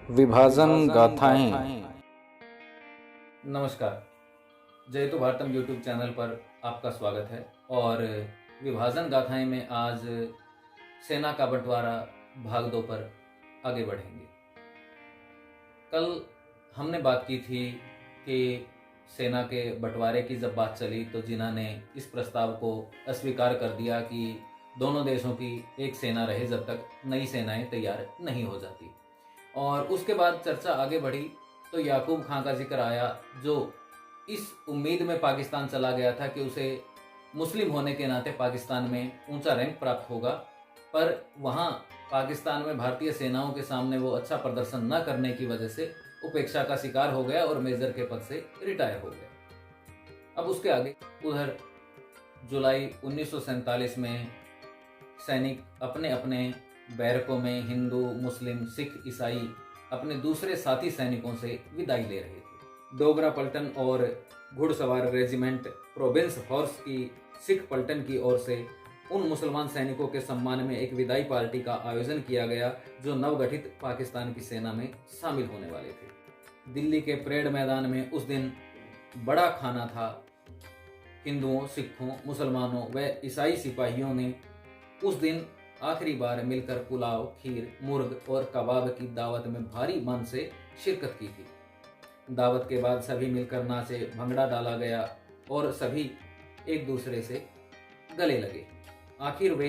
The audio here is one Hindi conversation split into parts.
विभाजन गाथाएं। नमस्कार। जयतु भारतम यूट्यूब चैनल पर आपका स्वागत है। और विभाजन गाथाएं में आज सेना का बंटवारा भाग 2 पर आगे बढ़ेंगे। कल हमने बात की थी कि सेना के बंटवारे की जब बात चली तो जिन्ना ने इस प्रस्ताव को अस्वीकार कर दिया कि दोनों देशों की एक सेना रहे जब तक नई सेनाएं तैयार नहीं हो जाती। और उसके बाद चर्चा आगे बढ़ी तो याकूब खां का जिक्र आया, जो इस उम्मीद में पाकिस्तान चला गया था कि उसे मुस्लिम होने के नाते पाकिस्तान में ऊंचा रैंक प्राप्त होगा, पर वहां पाकिस्तान में भारतीय सेनाओं के सामने वो अच्छा प्रदर्शन न करने की वजह से उपेक्षा का शिकार हो गया और मेजर के पद से रिटायर हो गया। अब उसके आगे उधर जुलाई 1947 में सैनिक अपने अपने बैरकों में हिंदू, मुस्लिम, सिख, ईसाई अपने दूसरे साथी सैनिकों से विदाई ले रहे थे। डोगरा पलटन और घुड़सवार रेजिमेंट प्रोविंस हॉर्स की सिख पलटन की ओर से उन मुसलमान सैनिकों के सम्मान में एक विदाई पार्टी का आयोजन किया गया, जो नवगठित पाकिस्तान की सेना में शामिल होने वाले थे। दिल्ली के परेड मैदान में उस दिन बड़ा खाना था। हिंदुओं, सिखों, मुसलमानों व ईसाई सिपाहियों ने उस दिन आखिरी बार मिलकर पुलाव, खीर, मुर्ग और कबाब की दावत में भारी मन से शिरकत की थी। दावत के बाद सभी मिलकर नाचे, भंगड़ा डाला गया और सभी एक दूसरे से गले लगे। आखिर वे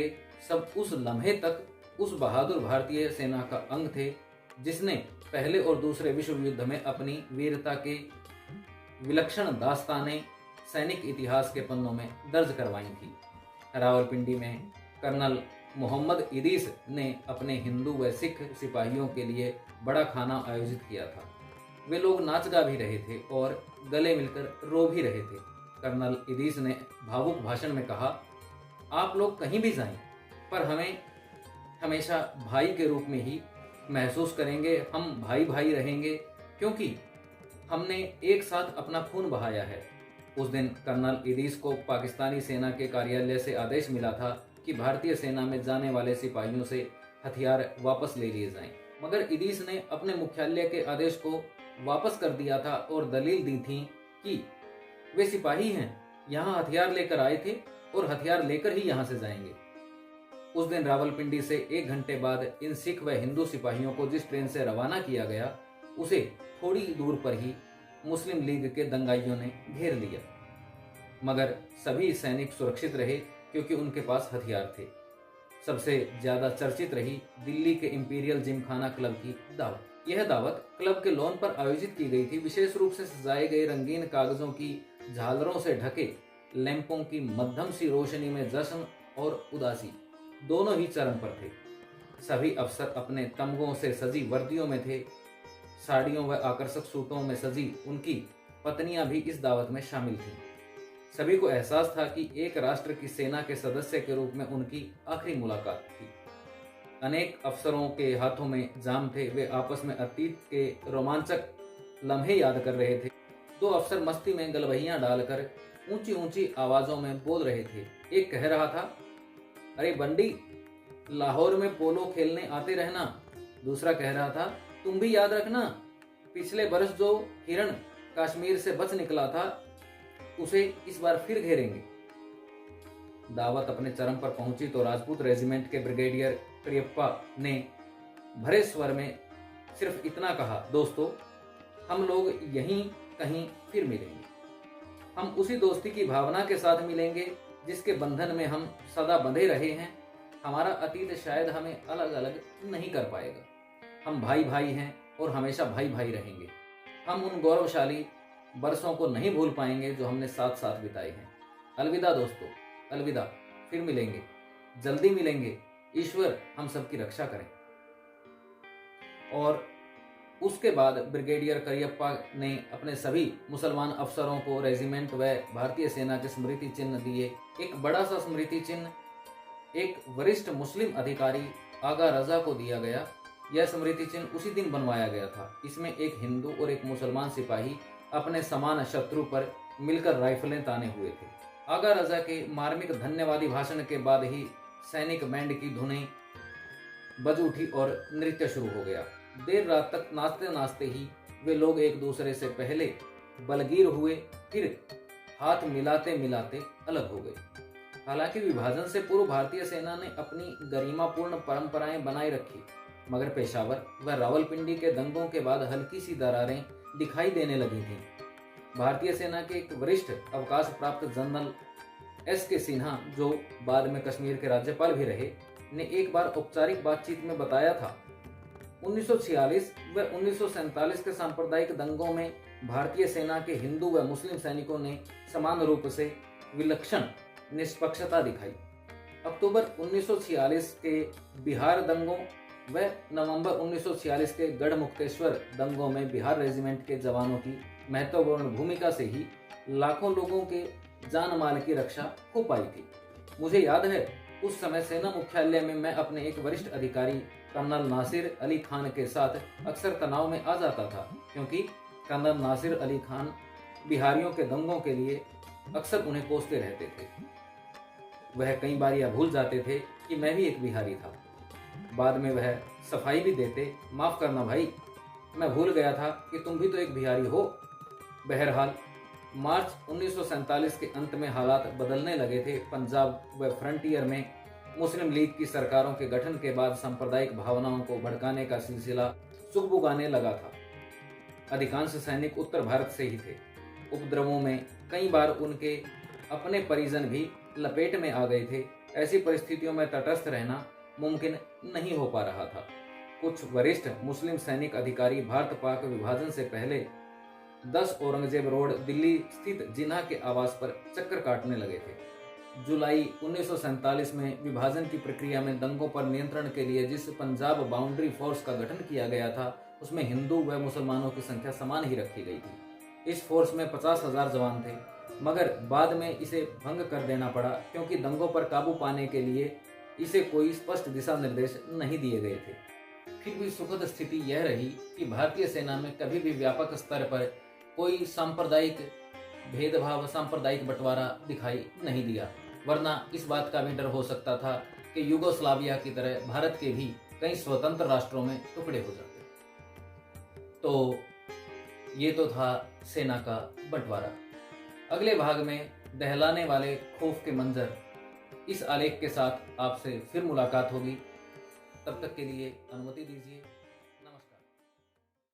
सब उस लम्हे तक उस बहादुर भारतीय सेना का अंग थे जिसने पहले और दूसरे विश्व युद्ध में अपनी वीरता के विलक्षण दास्तानें सैनिक इतिहास के पन्नों में दर्ज करवाई थी। रावलपिंडी में कर्नल मोहम्मद इदीस ने अपने हिंदू व सिख सिपाहियों के लिए बड़ा खाना आयोजित किया था। वे लोग नाच गा भी रहे थे और गले मिलकर रो भी रहे थे। कर्नल इदीस ने भावुक भाषण में कहा, आप लोग कहीं भी जाएं, पर हमें हमेशा भाई के रूप में ही महसूस करेंगे। हम भाई भाई रहेंगे क्योंकि हमने एक साथ अपना खून बहाया है। उस दिन कर्नल इदीस को पाकिस्तानी सेना के कार्यालय से आदेश मिला था कि भारतीय सेना में जाने वाले सिपाहियों से हथियार वापस ले लिए जाएं। मगर इदीस ने अपने मुख्यालय के आदेश को वापस कर दिया था और दलील दी थी कि वे सिपाही हैं, यहाँ हथियार लेकर आए थे और हथियार लेकर ही यहाँ से जाएंगे। उस दिन रावलपिंडी से 1 घंटे बाद इन सिख व हिंदू सिपाहियों को जिस ट्रेन से रवाना किया गया, उसे थोड़ी दूर पर ही मुस्लिम लीग के दंगाइयों ने घेर लिया। मगर सभी सैनिक सुरक्षित रहे क्योंकि उनके पास हथियार थे। सबसे ज्यादा चर्चित रही दिल्ली के इंपीरियल जिमखाना क्लब की दावत। यह दावत क्लब के लॉन पर आयोजित की गई थी। विशेष रूप से सजाए गए रंगीन कागजों की झालरों से ढके लैंपों की मध्यम सी रोशनी में जश्न और उदासी दोनों ही चरम पर थे। सभी अफसर अपने तमगों से सजी वर्दियों में थे। साड़ियों व आकर्षक सूटों में सजी उनकी पत्नियां भी इस दावत में शामिल थीं। सभी को एहसास था कि एक राष्ट्र की सेना के सदस्य के रूप में उनकी आखिरी मुलाकात थी। अनेक अफसरों के हाथों में जाम थे। वे आपस में अतीत के रोमांचक लम्हे याद कर रहे थे। 2 अफसर मस्ती में गलवहियां डालकर ऊंची ऊंची आवाजों में बोल रहे थे। एक कह रहा था, अरे बंडी, लाहौर में पोलो खेलने आते रहना। दूसरा कह रहा था, तुम भी याद रखना, पिछले बरस जो हिरण कश्मीर से बच निकला था उसे इस बार फिर घेरेंगे। दावत अपने चरम पर पहुंची तो राजपूत रेजिमेंट के ब्रिगेडियर करियप्पा ने भरे स्वर में सिर्फ इतना कहा, दोस्तों, हम लोग यहीं कहीं फिर मिलेंगे। हम उसी दोस्ती की भावना के साथ मिलेंगे जिसके बंधन में हम सदा बंधे रहे हैं। हमारा अतीत शायद हमें अलग अलग नहीं कर पाएगा। हम भाई भाई हैं और हमेशा भाई भाई रहेंगे। हम उन गौरवशाली बरसों को नहीं भूल पाएंगे जो हमने साथ साथ बिताए हैं। अलविदा दोस्तों, अलविदा, फिर मिलेंगे, जल्दी मिलेंगे। ईश्वर हम सबकी रक्षा करें। और उसके बाद ब्रिगेडियर करियप्पा ने अपने सभी मुसलमान अफसरों को रेजिमेंट व भारतीय सेना के स्मृति चिन्ह दिए। एक बड़ा सा स्मृति चिन्ह एक वरिष्ठ मुस्लिम अधिकारी आगा रजा को दिया गया। यह स्मृति चिन्ह उसी दिन बनवाया गया था। इसमें एक हिंदू और एक मुसलमान सिपाही अपने समान शत्रु पर मिलकर राइफलें ताने हुए थे। आगा रजा के मार्मिक धन्यवादी भाषण के बाद ही सैनिक बैंड की धुनें बज उठी और नृत्य शुरू हो गया। देर रात तक नाचते नाचते ही वे लोग एक दूसरे से पहले बलगीर हुए, फिर हाथ मिलाते मिलाते अलग हो गए। हालांकि विभाजन से पूर्व भारतीय सेना ने अपनी गरिमापूर्ण परंपराएं बनाए रखी, मगर पेशावर व रावलपिंडी के दंगों के बाद हल्की सी दरारें दिखाई देने लगी थीं। भारतीय सेना के एक वरिष्ठ अवकाश प्राप्त जनरल S.K. सिन्हा, जो बाद में कश्मीर के राज्यपाल भी रहे, ने एक बार औपचारिक बातचीत में बताया था, 1946 व 1947 के सांप्रदायिक दंगों में भारतीय सेना के हिंदू व मुस्लिम सैनिकों ने समान रूप से विलक्षण निष्पक्षता दिखाई। अक्टूबर 1946 के बिहार दंगों व नवंबर 1946 के गढ़मुक्तेश्वर दंगों में बिहार रेजिमेंट के जवानों की महत्वपूर्ण भूमिका से ही लाखों लोगों के जान माल की रक्षा हो पाई थी। मुझे याद है, उस समय सेना मुख्यालय में मैं अपने एक वरिष्ठ अधिकारी कर्नल नासिर अली खान के साथ अक्सर तनाव में आ जाता था, क्योंकि कर्नल नासिर अली खान बिहारियों के दंगों के लिए अक्सर उन्हें कोसते रहते थे। वह कई बार यह भूल जाते थे कि मैं भी एक बिहारी था। बाद में वह सफाई भी देते, माफ करना भाई, मैं भूल गया था कि तुम भी तो एक बिहारी हो। बहरहाल मार्च 1947 के अंत में हालात बदलने लगे थे। पंजाब व फ्रंटियर में मुस्लिम लीग की सरकारों के गठन के बाद सांप्रदायिक भावनाओं को भड़काने का सिलसिला सुगबुगाने लगा था। अधिकांश सैनिक उत्तर भारत से ही थे। उपद्रवों में कई बार उनके अपने परिजन भी लपेट में आ गए थे। ऐसी परिस्थितियों में तटस्थ रहना मुमकिन नहीं हो पा रहा था। कुछ वरिष्ठ मुस्लिम सैनिक अधिकारी भारत पाक विभाजन से पहले 10 औरंगजेब रोड दिल्ली स्थित जिन्ना के आवास पर चक्कर काटने लगे थे। जुलाई 1947 में विभाजन की प्रक्रिया में दंगों पर नियंत्रण के लिए जिस पंजाब बाउंड्री फोर्स का गठन किया गया था, उसमें हिंदू व मुसलमानों की संख्या समान ही रखी गई थी। इस फोर्स में 50,000 जवान थे, मगर बाद में इसे भंग कर देना पड़ा, क्योंकि दंगों पर काबू पाने के लिए इसे कोई स्पष्ट दिशा निर्देश नहीं दिए गए थे। फिर भी सुखद स्थिति यह रही कि भारतीय सेना में कभी भी व्यापक स्तर पर कोई सांप्रदायिक भेदभाव, सांप्रदायिक बंटवारा दिखाई नहीं दिया, वरना इस बात का भी डर हो सकता था कि युगोस्लाविया की तरह भारत के भी कई स्वतंत्र राष्ट्रों में टुकड़े हो जाते। तो ये तो था सेना का बंटवारा। अगले भाग में दहलाने वाले खौफ के मंजर, इस आलेख के साथ आपसे फिर मुलाकात होगी। तब तक के लिए अनुमति दीजिए।